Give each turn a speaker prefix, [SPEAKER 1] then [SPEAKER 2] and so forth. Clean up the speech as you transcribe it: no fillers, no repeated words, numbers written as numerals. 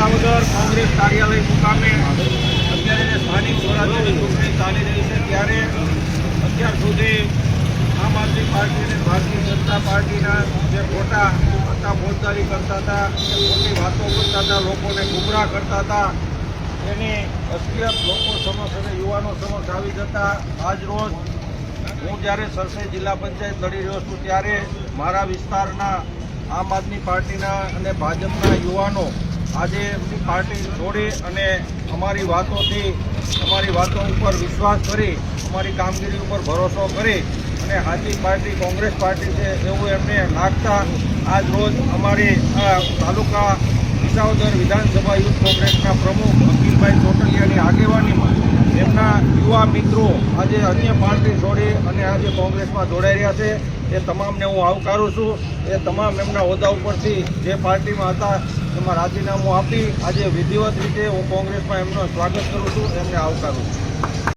[SPEAKER 1] વિસાવદર કોંગ્રેસ કાર્યાલય મુકામે અત્યારે સ્થાનિક સ્વરાજ્યની ચૂંટણી ચાલી રહી છે ત્યારે અત્યાર સુધી આમ આદમી પાર્ટી અને ભારતીય જનતા પાર્ટીના જે ખોટા ફોજદારી કરતા હતા, ખોટી વાતો કરતા હતા, લોકોને ગુમરાહ કરતા હતા, એની અસલિયત લોકો સમક્ષ અને યુવાનો સમક્ષ આવી જતા આજ રોજ હું જ્યારે સરસઈ જિલ્લા પંચાયત લડી રહ્યો છું ત્યારે મારા વિસ્તારના આમ આદમી પાર્ટીના અને ભાજપના યુવાનો આજે એમની પાર્ટી છોડી અને અમારી વાતો ઉપર વિશ્વાસ કરી, અમારી કામગીરી ઉપર ભરોસો કરી અને સાચી પાર્ટી કોંગ્રેસ પાર્ટી છે એવું એમને નાખતા આજ રોજ અમારી તાલુકા વિસાવદર વિધાનસભા યુથ કોંગ્રેસના પ્રમુખ અખિલભાઈ ચોટલિયાની આગેવાનીમાં એમના યુવા મિત્રો આજે અન્ય પાર્ટી છોડી અને આજે કોંગ્રેસમાં જોડાઈ રહ્યા છે. એ તમામને હું આવકારું છું. એ તમામ એમના હોદ્દા ઉપરથી જે પાર્ટીમાં હતા એમાં રાજીનામું આપી આજે વિધિવત રીતે હું કોંગ્રેસમાં એમનું સ્વાગત કરું છું, એમને આવકારું છું.